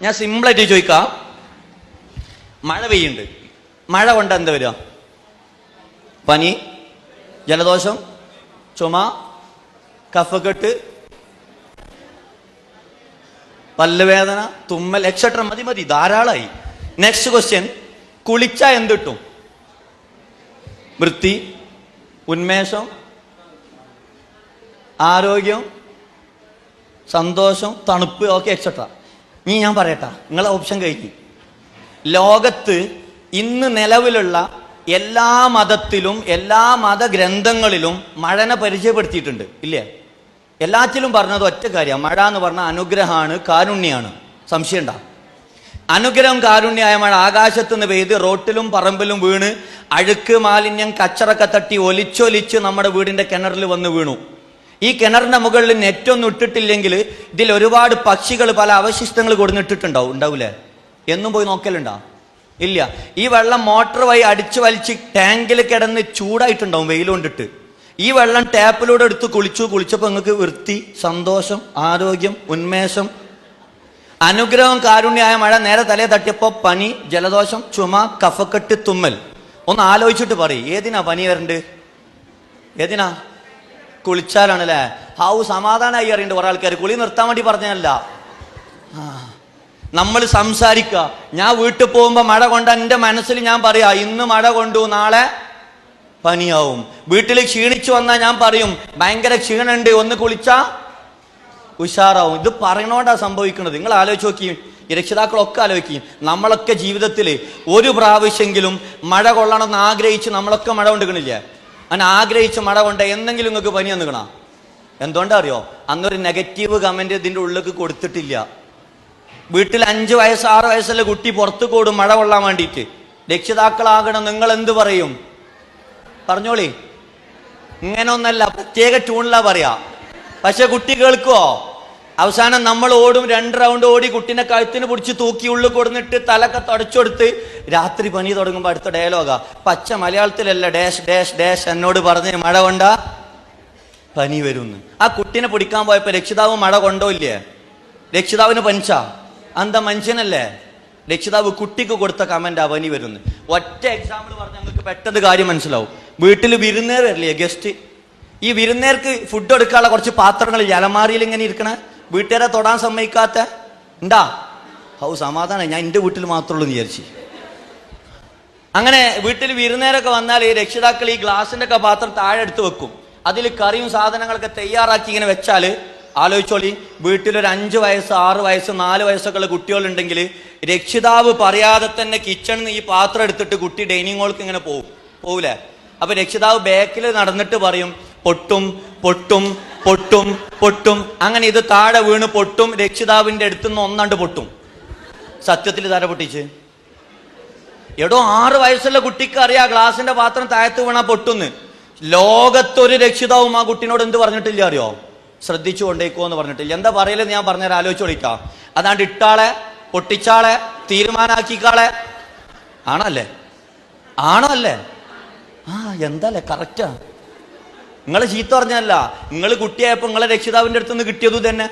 ഞാൻ സിമ്പിളായിട്ട് ചോദിക്കാം, മഴ പെയ്യുന്നുണ്ട്, മഴ കൊണ്ട് എന്താ വരിക? പനി, ജലദോഷം, ചുമ, കഫക്കെട്ട്, പല്ലുവേദന, തുമ്മൽ, എക്സെട്ര. മതി മതി, ധാരാളമായി. നെക്സ്റ്റ് ക്വസ്റ്റ്യൻ, കുളിച്ചാൽ എന്ത് കിട്ടും? വൃത്തി, ഉന്മേഷം, ആരോഗ്യം, സന്തോഷം, തണുപ്പ്, ഓക്കെ എക്സെട്ര. ഇനി ഞാൻ പറയട്ടാ, നിങ്ങളെ ഓപ്ഷൻ കഴിഞ്ഞു. ലോകത്ത് ഇന്ന് നിലവിലുള്ള എല്ലാ മതത്തിലും എല്ലാ മതഗ്രന്ഥങ്ങളിലും മഴനെ പരിചയപ്പെടുത്തിയിട്ടുണ്ട്, ഇല്ലേ? എല്ലാറ്റിലും പറഞ്ഞത് ഒറ്റ കാര്യം, മഴ എന്ന് പറഞ്ഞാൽ അനുഗ്രഹമാണ്, കാരുണ്യാണ്. സംശയം ഉണ്ടാ? അനുഗ്രഹം കാരുണ്യമായ മഴ ആകാശത്ത് നിന്ന് പെയ്ത് റോട്ടിലും പറമ്പിലും വീണ് അഴുക്ക് മാലിന്യം കച്ചറൊക്കെ തട്ടി ഒലിച്ചൊലിച്ച് നമ്മുടെ വീടിന്റെ കിണറിൽ വന്ന് വീണു. ഈ കിണറിന്റെ മുകളിൽ നെറ്റൊന്നും ഇട്ടിട്ടില്ലെങ്കിൽ ഇതിൽ ഒരുപാട് പക്ഷികൾ പല അവശിഷ്ടങ്ങൾ കൊടുന്നിട്ടിട്ടുണ്ടാവും, ഉണ്ടാവൂലേ? എന്നും പോയി നോക്കലുണ്ടാ? ഇല്ല. ഈ വെള്ളം മോട്ടർ വഴി അടിച്ചു വലിച്ച് ടാങ്കിൽ കിടന്ന് ചൂടായിട്ടുണ്ടാവും വെയിൽ കൊണ്ടിട്ട്. ഈ വെള്ളം ടാപ്പിലൂടെ എടുത്ത് കുളിച്ചപ്പോൾ നിങ്ങൾക്ക് വൃത്തി, സന്തോഷം, ആരോഗ്യം, ഉന്മേഷം, അനുഗ്രഹം കാരുണ്യമായ മഴ നേരെ തലയെ തട്ടിയപ്പോൾ പനി, ജലദോഷം, ചുമ, കഫക്കെട്ട്, തുമ്മൽ. ഒന്ന് ആലോചിച്ചിട്ട് പറയും, ഏതിനാ പനി വരണ്ട്? ഏതിനാ? കുളിച്ചാലാണല്ലേ? സമാധാനമായി അറിയണ്ട് കുറെ ആൾക്കാർ. കുളി നിർത്താൻ വേണ്ടി പറഞ്ഞല്ല. നമ്മൾ സംസാരിക്കുക. ഞാൻ വീട്ടിൽ പോകുമ്പോ മഴ കൊണ്ട എൻ്റെ മനസ്സിൽ ഞാൻ പറയാ, ഇന്ന് മഴ കൊണ്ടു, നാളെ പനിയാവും. വീട്ടിൽ ക്ഷീണിച്ചു വന്നാൽ ഞാൻ പറയും, ഭയങ്കര ക്ഷീണുണ്ട്, ഒന്ന് കുളിച്ചാ ഉഷാറാവും. ഇത് പറയണോണ്ടാ സംഭവിക്കുന്നത്. നിങ്ങൾ ആലോചിച്ച് നോക്കി, രക്ഷിതാക്കളൊക്കെ ആലോചിക്കും. നമ്മളൊക്കെ ജീവിതത്തിൽ ഒരു പ്രാവശ്യമെങ്കിലും മഴ കൊള്ളണമെന്ന് ആഗ്രഹിച്ച് നമ്മളൊക്കെ മഴ കൊണ്ടുക്കണില്ലേ? അങ്ങനെ ആഗ്രഹിച്ച് മഴ കൊണ്ട് എന്തെങ്കിലും നിങ്ങൾക്ക് പനി വന്നിക്കണ? എന്തുകൊണ്ടാ അറിയോ? അന്നൊരു നെഗറ്റീവ് കമന്റ് ഇതിന്റെ ഉള്ളിലേക്ക് കൊടുത്തിട്ടില്ല. വീട്ടിൽ 5 വയസ്സ് 6 വയസ്സുള്ള കുട്ടി പുറത്തു കൂടും മഴ കൊള്ളാൻ വേണ്ടിയിട്ട്. രക്ഷിതാക്കളാകണം, നിങ്ങൾ എന്ത് പറയും? പറഞ്ഞോളി. ഇങ്ങനെ ഒന്നല്ല, പ്രത്യേക ട്യൂണിലാ പറയാ. പക്ഷെ കുട്ടി കേൾക്കുവോ? അവസാനം നമ്മൾ ഓടും, 2 റൗണ്ട് ഓടി കുട്ടീനെ കഴുത്തിന് പിടിച്ച് തൂക്കി ഉള്ളിൽ കൊടുന്നിട്ട് തലക്കെ തുടച്ചെടുത്ത് രാത്രി പനി തുടങ്ങുമ്പോൾ അടുത്ത ഡയലോഗാ, പച്ച മലയാളത്തിലല്ല, ഡാഷ് ഡാഷ് ഡാഷ് എന്നോട് പറഞ്ഞ് മഴ കൊണ്ടാ പനി വരുമെന്ന്. ആ കുട്ടീനെ പിടിക്കാൻ പോയപ്പോ രക്ഷിതാവ് മഴ കൊണ്ടോ ഇല്ലേ? രക്ഷിതാവിന് പനിച്ചാ? എന്താ മനുഷ്യനല്ലേ? രക്ഷിതാവ് കുട്ടിക്ക് കൊടുത്ത കമന്റ് ആ പനി വരുന്നു. ഒറ്റ എക്സാമ്പിൾ പറഞ്ഞാൽ ഞങ്ങൾക്ക് പെട്ടെന്ന് കാര്യം മനസ്സിലാവും. വീട്ടിൽ വിരുന്നേർ വരില്ലേ, ഗസ്റ്റ്? ഈ വിരുന്നേർക്ക് ഫുഡ് എടുക്കാനുള്ള കുറച്ച് പാത്രങ്ങൾ അലമാരിയിൽ ഇങ്ങനെ ഇരിക്കണ, വീട്ടുകാരെ തൊടാൻ സമ്മതിക്കാത്ത ഉണ്ടാ? സമാധാനം, ഞാൻ എൻ്റെ വീട്ടിൽ മാത്രമേ ഉള്ളൂ എന്ന് വിചാരിച്ചു. അങ്ങനെ വീട്ടിൽ വിരുന്നേരൊക്കെ വന്നാൽ ഈ രക്ഷിതാക്കൾ ഈ ഗ്ലാസിന്റെ ഒക്കെ പാത്രം താഴെ എടുത്ത് വെക്കും. അതിൽ കറിയും സാധനങ്ങളൊക്കെ തയ്യാറാക്കി ഇങ്ങനെ വെച്ചാൽ ആലോചിച്ചോളി, വീട്ടിലൊരു 5 വയസ്സ് 6 വയസ്സ് 4 വയസ്സൊക്കെ ഉള്ള കുട്ടികളുണ്ടെങ്കിൽ രക്ഷിതാവ് പറയാതെ തന്നെ കിച്ചണിൽ നിന്ന് ഈ പാത്രം എടുത്തിട്ട് കുട്ടി ഡൈനിങ് ഹോൾക്ക് ഇങ്ങനെ പോകൂലേ? അപ്പൊ രക്ഷിതാവ് ബാക്കിൽ നടന്നിട്ട് പറയും, പൊട്ടും പൊട്ടും പൊട്ടും പൊട്ടും. അങ്ങനെ ഇത് താഴെ വീണ് പൊട്ടും. രക്ഷിതാവിന്റെ അടുത്തുനിന്ന് ഒന്നാണ്ട് പൊട്ടും. സത്യത്തിൽ താര പൊട്ടിച്ച് എടോ 6 വയസ്സുള്ള കുട്ടിക്ക് അറിയാം ഗ്ലാസിന്റെ പാത്രം താഴത്ത് വീണാ പൊട്ടുന്ന്. ലോകത്തൊരു രക്ഷിതാവും ആ കുട്ടീനോട് എന്ത് പറഞ്ഞിട്ടില്ല അറിയോ? ശ്രദ്ധിച്ചു കൊണ്ടേക്കോ എന്ന് പറഞ്ഞിട്ടില്ല. എന്താ പറയലെന്ന് ഞാൻ പറഞ്ഞാൽ ആലോചിച്ച് വിളിക്കാം. അതാണ്ട് ഇട്ടാളെ, പൊട്ടിച്ചാളെ, തീരുമാനാക്കിക്കാളെ. ആണോ അല്ലേ? ആണോ അല്ലേ? എന്താല്ലേ? കറക്റ്റാ. നിങ്ങൾ ചീത്ത പറഞ്ഞല്ല, നിങ്ങൾ കുട്ടിയായപ്പോ നിങ്ങളെ രക്ഷിതാവിന്റെ അടുത്ത് നിന്ന് കിട്ടിയതു തന്നെ.